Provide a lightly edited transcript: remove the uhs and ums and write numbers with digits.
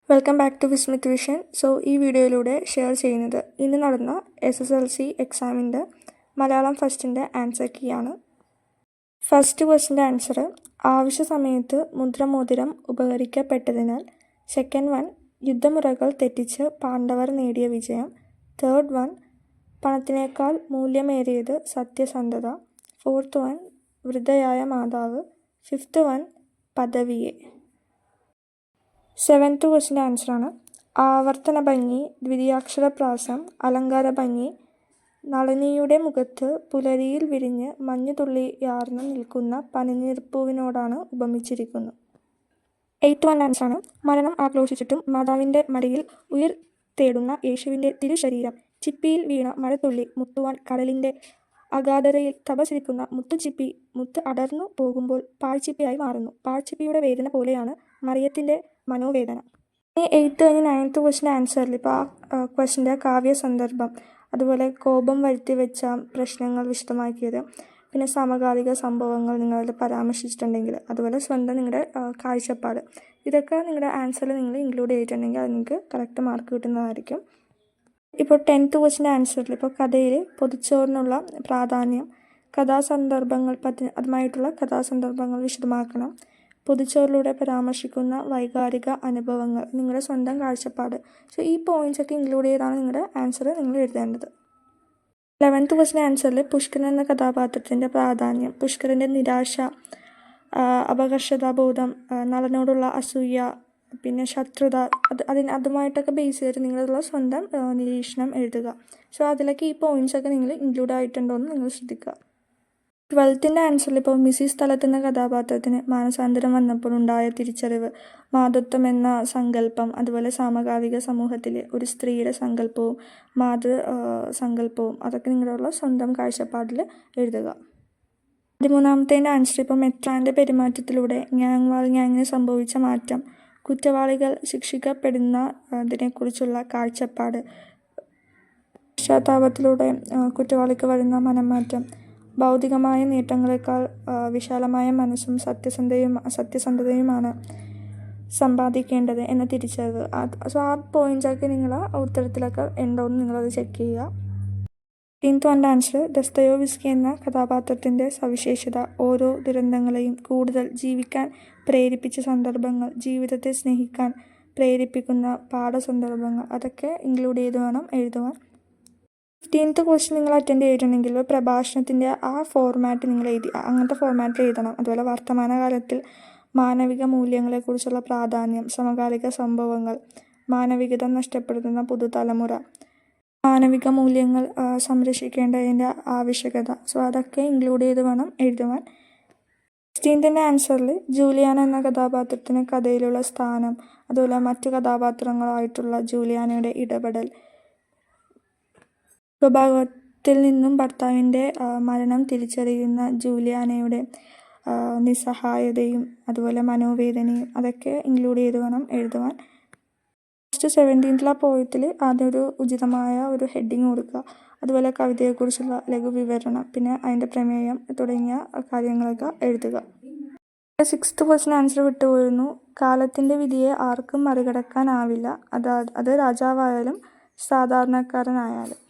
Welcome back to Vismith vision. ഈ വീഡിയോയിലൂടെ share ചെയ്യുന്നത് ഇന്ന് നടന്ന SSLC എക്സാമിൻ്റെ മലയാളം ഫസ്റ്റിൻ്റെ ആൻസർ കീ ആണ്. ഫസ്റ്റ് ക്വസ്റ്റിൻ്റെ ആൻസർ ആവശ്യ സമയത്ത് മുദ്രമോതിരം ഉപകരിക്കപ്പെട്ടതിനാൽ. സെക്കൻഡ് വൺ യുദ്ധമുറകൾ തെറ്റിച്ച് പാണ്ഡവർ നേടിയ വിജയം. തേർഡ് വൺ പണത്തിനേക്കാൾ മൂല്യമേറിയത് സത്യസന്ധത. ഫോർത്ത് വൺ വൃദ്ധയായ മാതാവ്. ഫിഫ്ത്ത് വൺ പദവിയെ. സെവൻത്ത് ക്വസ്റ്റിൻ്റെ ആൻസറാണ് ആവർത്തന ഭംഗി, ദ്വിതീയാക്ഷരപ്രാസം, അലങ്കാര ഭംഗി. നളിനിയുടെ മുഖത്ത് പുലരിയിൽ വിരിഞ്ഞ് മഞ്ഞുതുള്ളിയാർന്നു നിൽക്കുന്ന പനിനീർപ്പൂവിനോടാണ് ഉപമിച്ചിരിക്കുന്നു. എയ്ത്ത് വൺ ആൻസറാണ് മരണം ആക്രോശിച്ചിട്ടും മാതാവിൻ്റെ മടിയിൽ ഉയിർ തേടുന്ന യേശുവിൻ്റെ തിരുശരീരം. ചിപ്പിയിൽ വീണ മഴത്തുള്ളി മുത്തുവാൻ കടലിൻ്റെ അഗാധതയിൽ തപസിരിക്കുന്ന മുത്തുച്ചിപ്പി മുത്ത് അടർന്നു പോകുമ്പോൾ പാഴ്ചിപ്പിയായി മാറുന്നു. പാഴ്ചിപ്പിയുടെ വേദന പോലെയാണ് മറിയത്തിൻ്റെ മനോവേദന. ഇനി എയ്ത്ത് കഴിഞ്ഞ് നയൻത്ത് ക്വസ്റ്റിൻ്റെ ആൻസറിൽ ഇപ്പോൾ ആ ക്വസ്റ്റിൻ്റെ കാവ്യ സന്ദർഭം, അതുപോലെ കോപം വരുത്തി വെച്ച പ്രശ്നങ്ങൾ വിശദമാക്കിയത്, പിന്നെ സമകാലിക സംഭവങ്ങൾ നിങ്ങളിൽ പരാമർശിച്ചിട്ടുണ്ടെങ്കിൽ, അതുപോലെ സ്വന്തം നിങ്ങളുടെ കാഴ്ചപ്പാട്, ഇതൊക്കെ നിങ്ങളുടെ ആൻസറിൽ നിങ്ങൾ ഇൻക്ലൂഡ് ചെയ്തിട്ടുണ്ടെങ്കിൽ അത് നിങ്ങൾക്ക് കറക്റ്റ് മാർക്ക് കിട്ടുന്നതായിരിക്കും. ഇപ്പോൾ 10th ക്വസ്റ്റിൻ്റെ ആൻസറിൽ ഇപ്പോൾ കഥയിൽ പൊതിച്ചോറിനുള്ള പ്രാധാന്യം, കഥാസന്ദർഭങ്ങൾ അതുമായിട്ടുള്ള കഥാസന്ദർഭങ്ങൾ വിശദമാക്കണം. പൊതിച്ചോറിലൂടെ പരാമർശിക്കുന്ന വൈകാരിക അനുഭവങ്ങൾ, നിങ്ങളുടെ സ്വന്തം കാഴ്ചപ്പാട്. ഈ പോയിൻറ്റ്സൊക്കെ ഇൻക്ലൂഡ് ചെയ്താണ് നിങ്ങളുടെ ആൻസർ നിങ്ങൾ എഴുതേണ്ടത്. 11th ക്വസ്റ്റിൻ്റെ ആൻസറിൽ പുഷ്കരൻ എന്ന കഥാപാത്രത്തിൻ്റെ പ്രാധാന്യം, പുഷ്കരൻ്റെ നിരാശ, അപകർഷതാബോധം, നളനോടുള്ള അസൂയ, പിന്നെ ശത്രുത, അതുമായിട്ടൊക്കെ ബേസ് ചെയ്തിട്ട് നിങ്ങളുള്ള സ്വന്തം നിരീക്ഷണം എഴുതുക. അതിലൊക്കെ ഈ പോയിൻറ്റ്സൊക്കെ നിങ്ങൾ ഇൻക്ലൂഡ് ആയിട്ടുണ്ടോ എന്ന് നിങ്ങൾ ശ്രദ്ധിക്കുക. 12th ആൻസറിൽ ഇപ്പോൾ മിസ്സിസ് സ്ഥലത്ത് എന്ന കഥാപാത്രത്തിന് മാനസാന്തരം വന്നപ്പോൾ ഉണ്ടായ തിരിച്ചറിവ്, മാതൃത്വം എന്ന സങ്കല്പം, അതുപോലെ സമകാലിക സമൂഹത്തിൽ ഒരു സ്ത്രീയുടെ സങ്കല്പവും മാതൃ സങ്കല്പവും, അതൊക്കെ നിങ്ങളുള്ള സ്വന്തം കാഴ്ചപ്പാടിൽ എഴുതുക. 13th ആൻസർ ഇപ്പോൾ മെത്രാൻ്റെ പെരുമാറ്റത്തിലൂടെ ഗ്യാങ്ങിന് സംഭവിച്ച മാറ്റം, കുറ്റവാളികൾ ശിക്ഷിക്കപ്പെടുന്നതിനെക്കുറിച്ചുള്ള കാഴ്ചപ്പാട്, പശ്ചാത്താപത്തിലൂടെ കുറ്റവാളിക്ക് വരുന്ന മനംമാറ്റം, ഭൗതികമായ നേട്ടങ്ങളെക്കാൾ വിശാലമായ മനസ്സും സത്യസന്ധതയുമാണ് സമ്പാദിക്കേണ്ടത് എന്ന തിരിച്ചറിവ്. ആ പോയിൻറ്റ്സൊക്കെ നിങ്ങൾ ഉത്തരത്തിലൊക്കെ ഉണ്ടോ എന്ന് നിങ്ങളത് ചെക്ക് ചെയ്യുക. 13th ആൻസർ ദസ്തയേവ്സ്കി എന്ന കഥാപാത്രത്തിൻ്റെ സവിശേഷത, ഓരോ ദുരന്തങ്ങളെയും കൂടുതൽ ജീവിക്കാൻ പ്രേരിപ്പിച്ച സന്ദർഭങ്ങൾ, ജീവിതത്തെ സ്നേഹിക്കാൻ പ്രേരിപ്പിക്കുന്ന പാഠസന്ദർഭങ്ങൾ, അതൊക്കെ ഇൻക്ലൂഡ് ചെയ്ത് വേണം എഴുതുവാൻ. 15th ക്വസ്റ്റ്യൻ നിങ്ങൾ അറ്റൻഡ് ചെയ്തിട്ടുണ്ടെങ്കിൽ പ്രഭാഷണത്തിൻ്റെ ആ ഫോർമാറ്റ് നിങ്ങൾ അങ്ങനത്തെ ഫോർമാറ്റിൽ എഴുതണം. അതുപോലെ വർത്തമാനകാലത്തിൽ മാനവിക മൂല്യങ്ങളെക്കുറിച്ചുള്ള പ്രാധാന്യം, സമകാലിക സംഭവങ്ങൾ, മാനവികത നഷ്ടപ്പെടുത്തുന്ന പുതുതലമുറ, മാനവിക മൂല്യങ്ങൾ സംരക്ഷിക്കേണ്ടതിൻ്റെ ആവശ്യകത. അതൊക്കെ ഇൻക്ലൂഡ് ചെയ്ത് വേണം എഴുതുവാൻ. 16th ആൻസറിൽ ജൂലിയാന എന്ന കഥാപാത്രത്തിന് കഥയിലുള്ള സ്ഥാനം, അതുപോലെ മറ്റു കഥാപാത്രങ്ങളായിട്ടുള്ള ജൂലിയാനയുടെ ഇടപെടൽ, സ്വഭാവത്തിൽ നിന്നും ഭർത്താവിൻ്റെ മരണം തിരിച്ചറിയുന്ന ജൂലിയാനയുടെ നിസ്സഹായതയും അതുപോലെ മനോവേദനയും, അതൊക്കെ ഇൻക്ലൂഡ് ചെയ്ത് വേണം എഴുതുവാൻ. 17th പോയത്തിൽ ആദ്യം ഒരു ഉചിതമായ ഒരു ഹെഡിങ് കൊടുക്കുക, അതുപോലെ കവിതയെക്കുറിച്ചുള്ള ലഘുവിവരണം, പിന്നെ അതിൻ്റെ പ്രമേയം തുടങ്ങിയ കാര്യങ്ങളൊക്കെ എഴുതുക. 6th question answer വിട്ടുപോയിരുന്നു. കാലത്തിൻ്റെ വിധിയെ ആർക്കും മറികടക്കാനാവില്ല, അത് രാജാവായാലും സാധാരണക്കാരനായാലും.